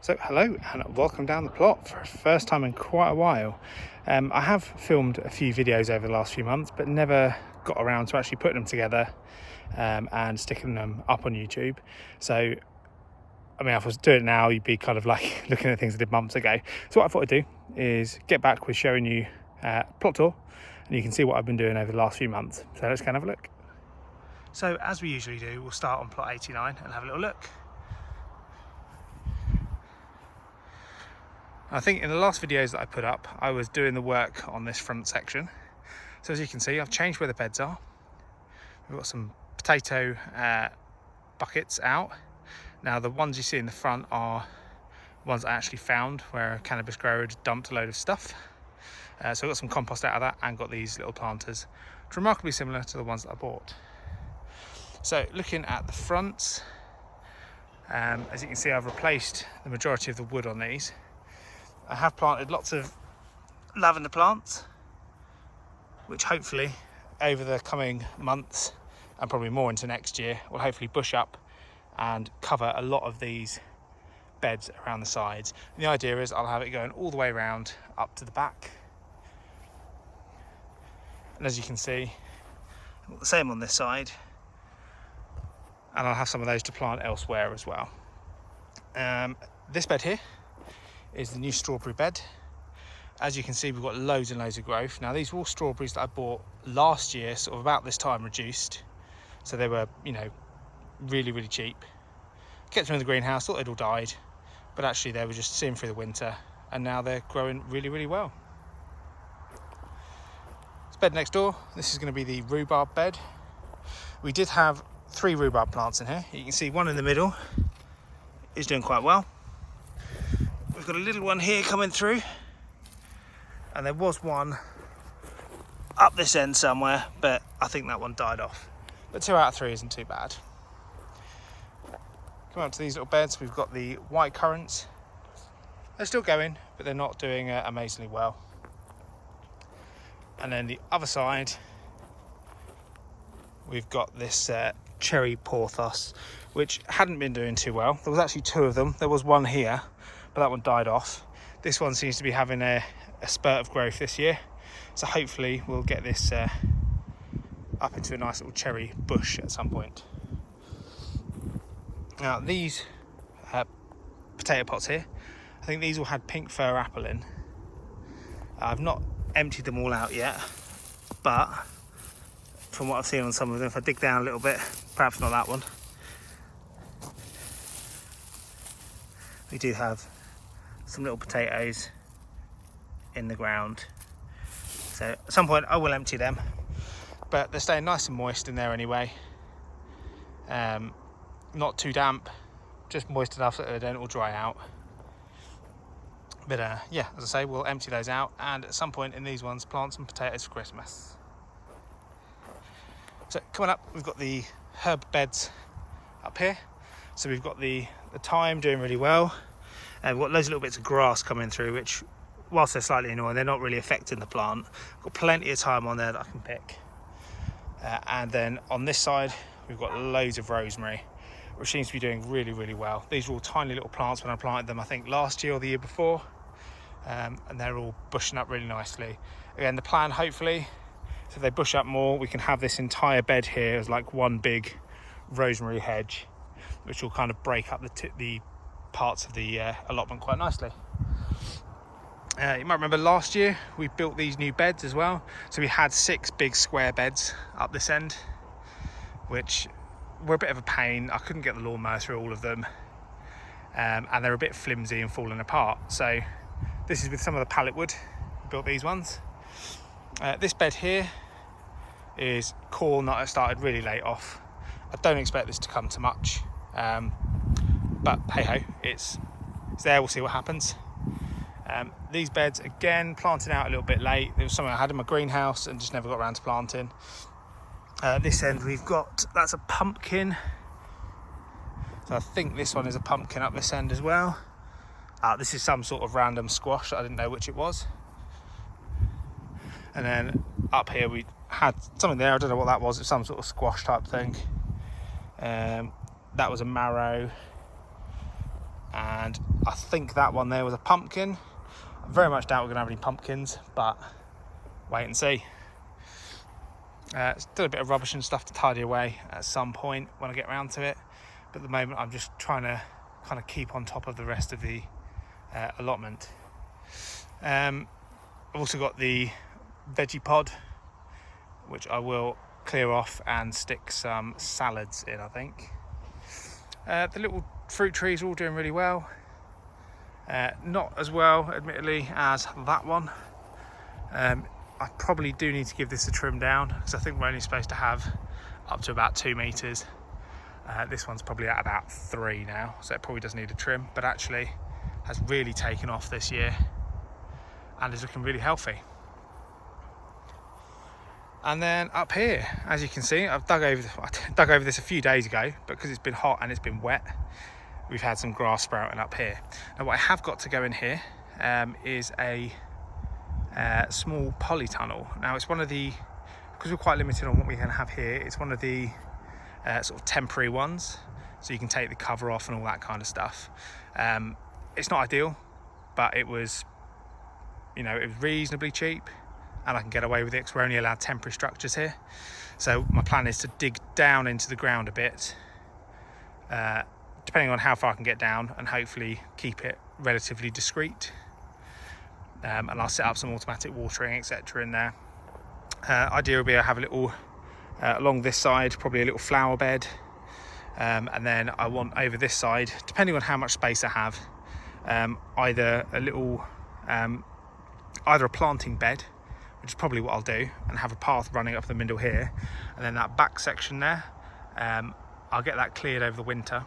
So hello and welcome down the plot for the first time in quite a while. I have filmed a few videos over the last few months but never got around to actually putting them together and sticking them up on YouTube. So I mean, if I was doing it now, you'd be kind of like looking at things I did months ago. So what I thought I'd do is get back with showing you plot tour, and you can see what I've been doing over the last few months. So let's go and have a look. So as we usually do, we'll start on plot 89 and have a little look. I think in the last videos that I put up, I was doing the work on this front section. So as you can see, I've changed where the beds are. We've got some potato buckets out. Now the ones you see in the front are ones I actually found where a cannabis grower had dumped a load of stuff. So I got some compost out of that and got these little planters, which are remarkably similar to the ones that I bought. So looking at the fronts, as you can see, I've replaced the majority of the wood on these. I have planted lots of lavender plants, which hopefully over the coming months and probably more into next year will hopefully bush up and cover a lot of these beds around the sides. And the idea is I'll have it going all the way around up to the back. And as you can see, I've got the same on this side, and I'll have some of those to plant elsewhere as well. This bed here is the new strawberry bed. As you can see, we've got loads and loads of growth. Now these were all strawberries that I bought last year, sort of about this time reduced. So they were, really cheap. Kept them in the greenhouse, thought they'd all died, but actually they were just seeing through the winter, and now they're growing really well. This bed next door, this is going to be the rhubarb bed. We did have 3 rhubarb plants in here. You can see one in the middle is doing quite well. We've got a little one here coming through, and there was one up this end somewhere, but I think that one died off. But 2 out of 3 isn't too bad. Come up to these little beds, we've got the white currants. They're still going, but they're not doing amazingly well. And then the other side, we've got this cherry porthos, which hadn't been doing too well. There was actually 2 of them. There was one here, but that one died off. This one seems to be having a spurt of growth this year, so hopefully we'll get this up into a nice little cherry bush at some point. Now these potato pots here, I think these all had pink fir apple in. I've not emptied them all out yet, but from what I've seen on some of them, if I dig down a little bit, perhaps not that one, we do have some little potatoes in the ground. So at some point I will empty them, but they're staying nice and moist in there anyway. Not too damp, just moist enough so that they don't all dry out. But yeah, as I say, we'll empty those out, and at some point in these ones plant some potatoes for Christmas. So coming up, we've got the herb beds up here. So we've got the thyme doing really well, and we've got loads of little bits of grass coming through, which, whilst they're slightly annoying, they're not really affecting the plant. I've got plenty of thyme on there that I can pick. And then on this side, we've got loads of rosemary, which seems to be doing really well. These were all tiny little plants when I planted them, I think last year or the year before, and they're all bushing up really nicely. Again, the plan, hopefully, so if they bush up more, we can have this entire bed here as like one big rosemary hedge, which will kind of break up the parts of the allotment quite nicely. You might remember last year we built these new beds as well. So we had 6 big square beds up this end, which were a bit of a pain. I couldn't get the lawnmower through all of them, and they're a bit flimsy and falling apart. So this is with some of the pallet wood we built these ones. This bed here is corn that I started really late off. I don't expect this to come to much, but hey ho, it's there. We'll see what happens. These beds, again, planting out a little bit late. There was something I had in my greenhouse and just never got around to planting. This end we've got, that's a pumpkin. So I think this one is a pumpkin up this end as well. This is some sort of random squash. I didn't know which it was. And then up here we had something there. I don't know what that was. It's some sort of squash type thing. That was a marrow. and I think that one there was a pumpkin. I very much doubt we're gonna have any pumpkins, but wait and see. Still a bit of rubbish and stuff to tidy away at some point when I get around to it, but at the moment I'm just trying to kind of keep on top of the rest of the allotment. I've also got the veggie pod, which I will clear off and stick some salads in, I think. The little fruit trees are all doing really well. Not as well, admittedly, as that one. I probably do need to give this a trim down, because I think we're only supposed to have up to about 2 meters. This one's probably at about 3 now, so it probably does need a trim, but actually has really taken off this year and is looking really healthy. And then up here, as you can see, I dug over this a few days ago, but because it's been hot and it's been wet, we've had some grass sprouting up here. Now what I have got to go in here is a small polytunnel. Now it's one of the, because we're quite limited on what we can have here, it's one of the sort of temporary ones, so you can take the cover off and all that kind of stuff. It's not ideal, but it was, it was reasonably cheap, and I can get away with it because we're only allowed temporary structures here. So my plan is to dig down into the ground a bit, depending on how far I can get down, and hopefully keep it relatively discreet. And I'll set up some automatic watering, etc. in there. Idea will be I have a little, along this side, probably a little flower bed. And then I want over this side, depending on how much space I have, either a planting bed, which is probably what I'll do, and have a path running up the middle here, and then that back section there, I'll get that cleared over the winter,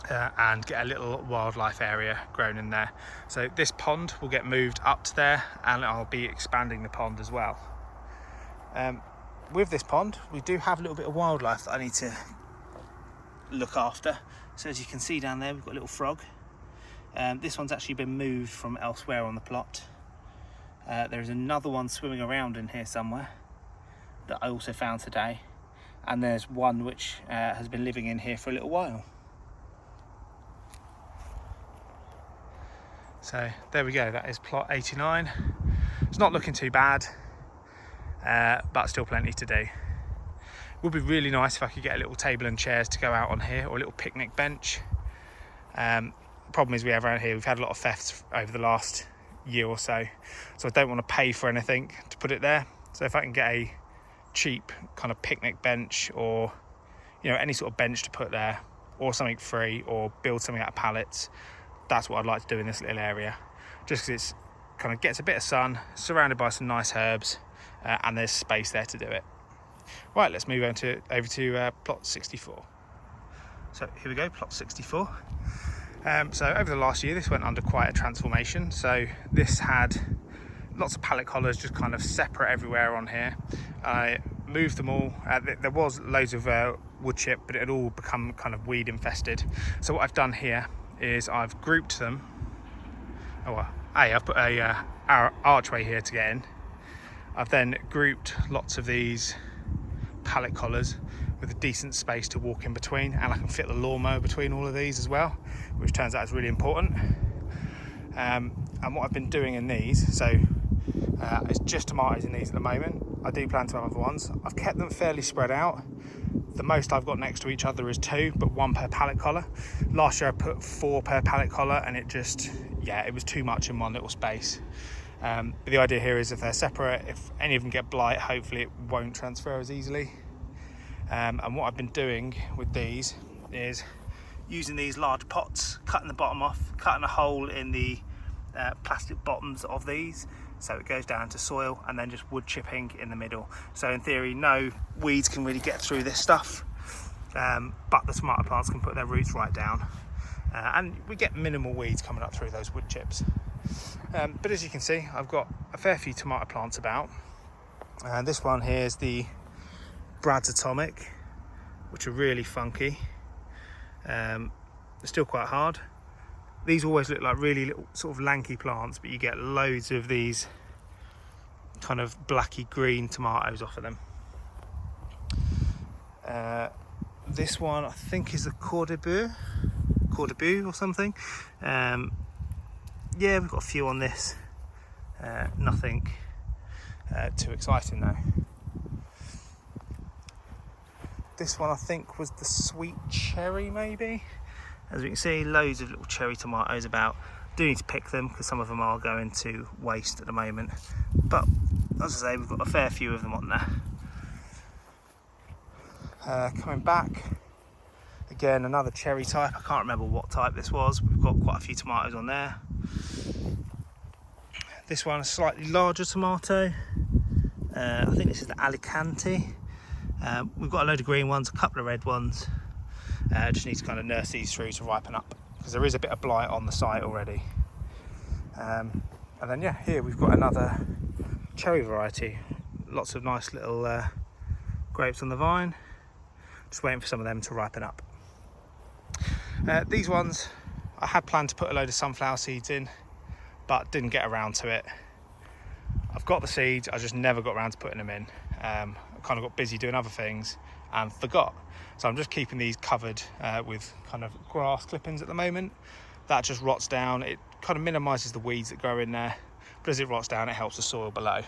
and get a little wildlife area grown in there. So this pond will get moved up to there, and I'll be expanding the pond as well. With this pond, we do have a little bit of wildlife that I need to look after. So as you can see down there, we've got a little frog. This one's actually been moved from elsewhere on the plot. There's another one swimming around in here somewhere that I also found today, and there's one which has been living in here for a little while. So there we go, that is plot 89. It's not looking too bad, but still plenty to do. It would be really nice if I could get a little table and chairs to go out on here, or a little picnic bench. The problem is we have around here, we've had a lot of thefts over the last year or so I don't want to pay for anything to put it there. So if I can get a cheap kind of picnic bench, or any sort of bench to put there, or something free, or build something out of pallets, that's what I'd like to do in this little area, just because it's kind of gets a bit of sun, surrounded by some nice herbs, and there's space there to do it. Right, let's move over to plot 64. So here we go, plot 64. So over the last year, this went under quite a transformation. So this had lots of pallet collars just kind of separate everywhere on here. I moved them all. There was loads of wood chip, but it had all become kind of weed infested. So what I've done here is I've grouped them. I've put a archway here to get in. I've then grouped lots of these pallet collars with a decent space to walk in between, and I can fit the lawnmower between all of these as well, which turns out is really important. And what I've been doing in these, so it's just tomatoes in these at the moment. I do plan to have other ones. I've kept them fairly spread out. The most I've got next to each other is 2, but 1 per pallet collar. Last year I put 4 per pallet collar, and it was too much in one little space. But the idea here is if they're separate, if any of them get blight, hopefully it won't transfer as easily. And what I've been doing with these is using these large pots, cutting the bottom off, cutting a hole in the plastic bottoms of these, so it goes down to soil, and then just wood chipping in the middle. So in theory, no weeds can really get through this stuff, but the tomato plants can put their roots right down, and we get minimal weeds coming up through those wood chips. But as you can see, I've got a fair few tomato plants about, and this one here is the Brad's Atomic, which are really funky. They're still quite hard. These always look like really little sort of lanky plants, but you get loads of these kind of blacky green tomatoes off of them. This one I think is a Cordyceps. Coeur or something. Yeah, we've got a few on this. Nothing too exciting though. This one I think was the sweet cherry maybe. As we can see, loads of little cherry tomatoes about. Do need to pick them because some of them are going to waste at the moment. But as I say, we've got a fair few of them on there. Coming back, again another cherry type. I can't remember what type this was. We've got quite a few tomatoes on there. This one, a slightly larger tomato. I think this is the Alicante. We've got a load of green ones, a couple of red ones. Just need to kind of nurse these through to ripen up because there is a bit of blight on the site already. And then yeah, here we've got another cherry variety. Lots of nice little grapes on the vine. Just waiting for some of them to ripen up. These ones, I had planned to put a load of sunflower seeds in, but didn't get around to it. I've got the seeds, I just never got around to putting them in. I kind of got busy doing other things and forgot. So I'm just keeping these covered with kind of grass clippings at the moment. That just rots down. It kind of minimises the weeds that grow in there, but as it rots down, it helps the soil below.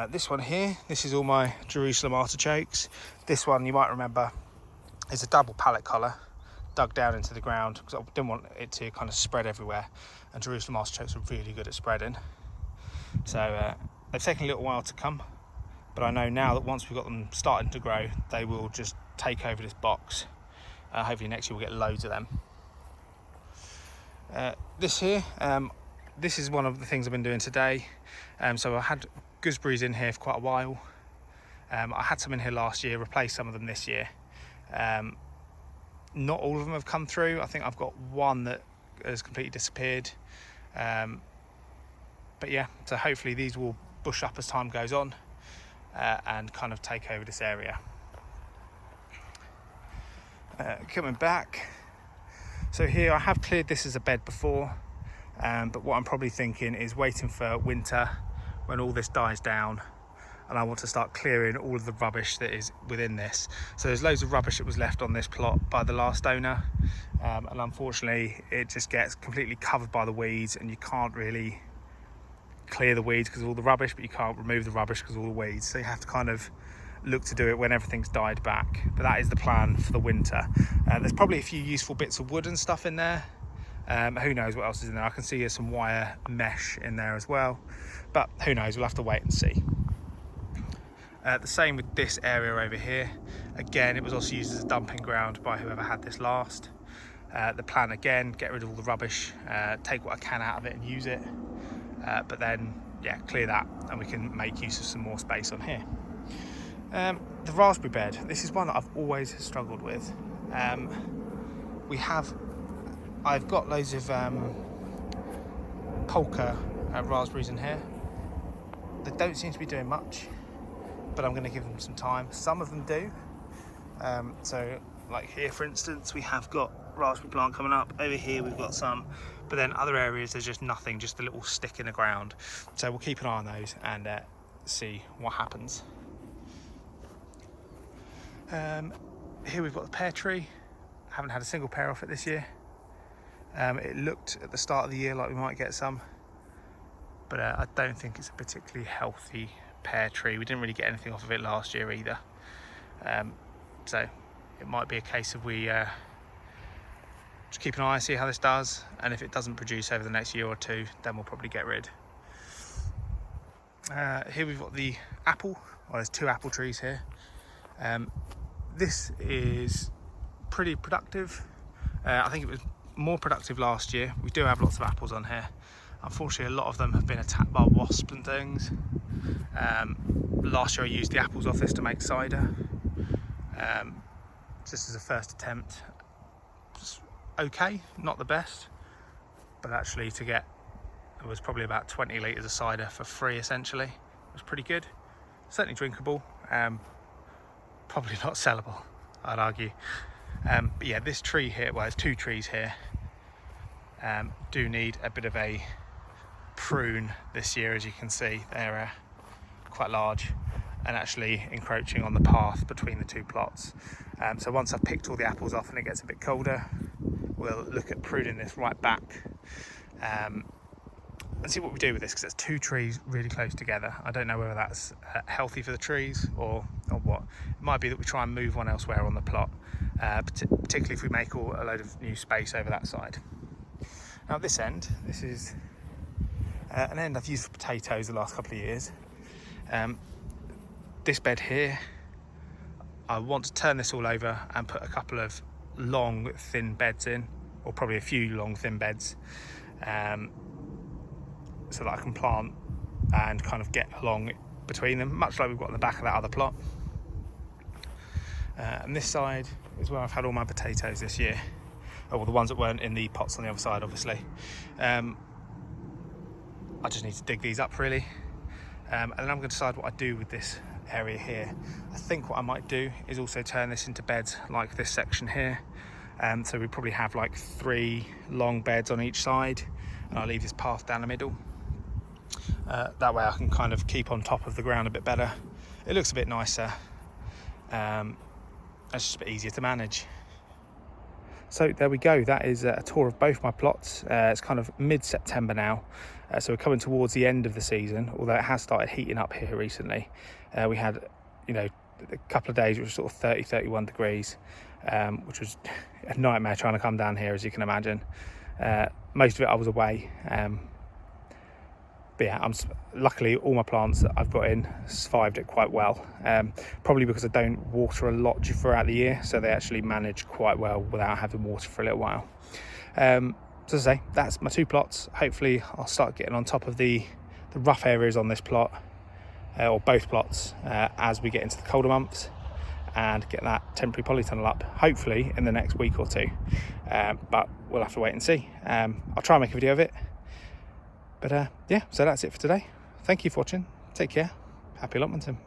This one here, this is all my Jerusalem artichokes. This one, you might remember, is a double pallet collar dug down into the ground because I didn't want it to kind of spread everywhere, and Jerusalem artichokes are really good at spreading. So they've taken a little while to come, but I know now that once we've got them starting to grow, they will just take over this box. Hopefully next year we'll get loads of them. This here, this is one of the things I've been doing today. So I had gooseberries in here for quite a while. I had some in here last year, replaced some of them this year. Not all of them have come through. I think I've got one that has completely disappeared. But yeah, so hopefully these will bush up as time goes on and kind of take over this area. Coming back, so here I have cleared this as a bed before, but what I'm probably thinking is waiting for winter when all this dies down, and I want to start clearing all of the rubbish that is within this. So there's loads of rubbish that was left on this plot by the last owner, and unfortunately it just gets completely covered by the weeds, and you can't really clear the weeds because of all the rubbish, but you can't remove the rubbish because of all the weeds. So you have to kind of look to do it when everything's died back. But that is the plan for the winter. There's probably a few useful bits of wood and stuff in there. Who knows what else is in there. I can see there's some wire mesh in there as well, but who knows, we'll have to wait and see. The same with this area over here. Again, it was also used as a dumping ground by whoever had this last. The plan again, get rid of all the rubbish, take what I can out of it and use it, but then yeah, clear that and we can make use of some more space on here. The raspberry bed, this is one that I've always struggled with. I've got loads of polka raspberries in here. They don't seem to be doing much, but I'm going to give them some time. Some of them do. So like here for instance, we have got raspberry plant coming up. Over here we've got some, but then other areas there's just nothing, just a little stick in the ground. So we'll keep an eye on those and see what happens. Here we've got the pear tree. Haven't had a single pear off it this year. It looked at the start of the year like we might get some, but I don't think it's a particularly healthy pear tree. We didn't really get anything off of it last year either. So it might be a case of we just keep an eye and see how this does, and if it doesn't produce over the next year or two, then we'll probably get rid. Here we've got the apple. Well, there's two apple trees here. This is pretty productive. I think it was more productive last year. We do have lots of apples on here. Unfortunately, a lot of them have been attacked by wasps and things. Last year I used the apples off this to make cider. Just as a first attempt. Just okay, not the best, but actually to get, it was probably about 20 litres of cider for free essentially. It was pretty good. Certainly drinkable. Probably not sellable, I'd argue. But yeah, this tree here, well, there's two trees here, do need a bit of a prune this year. As you can see, they're quite large. and actually encroaching on the path between the two plots. So once I've picked all the apples off and it gets a bit colder, we'll look at pruning this right back and see what we do with this, because there's two trees really close together. I don't know whether that's healthy for the trees or what. It might be that we try and move one elsewhere on the plot, particularly if we make a load of new space over that side. Now at this end, this is an end I've used for potatoes the last couple of years. This bed here, I want to turn this all over and put a couple of long thin beds in, or probably a few long thin beds, so that I can plant and kind of get along between them, much like we've got on the back of that other plot. And this side is where I've had all my potatoes this year, or the ones that weren't in the pots on the other side, obviously. I just need to dig these up really, and then I'm going to decide what I do with this area here. I think what I might do is also turn this into beds like this section here. So we probably have like 3 long beds on each side, and I'll leave this path down the middle. That way I can kind of keep on top of the ground a bit better. It looks a bit nicer. It's just a bit easier to manage. So there we go, that is a tour of both my plots. It's kind of mid-September now, so we're coming towards the end of the season, although it has started heating up here recently. We had, a couple of days which was sort of 30, 31 degrees, which was a nightmare trying to come down here, as you can imagine. Most of it I was away. But yeah, luckily all my plants that I've got in survived it quite well, probably because I don't water a lot throughout the year, so they actually manage quite well without having water for a little while. So as I say, that's my 2 plots. Hopefully I'll start getting on top of the rough areas on this plot, or both plots, as we get into the colder months, and get that temporary polytunnel up, hopefully in the next week or 2. But we'll have to wait and see. I'll try and make a video of it. But yeah, so that's it for today. Thank you for watching. Take care. Happy allotmenting.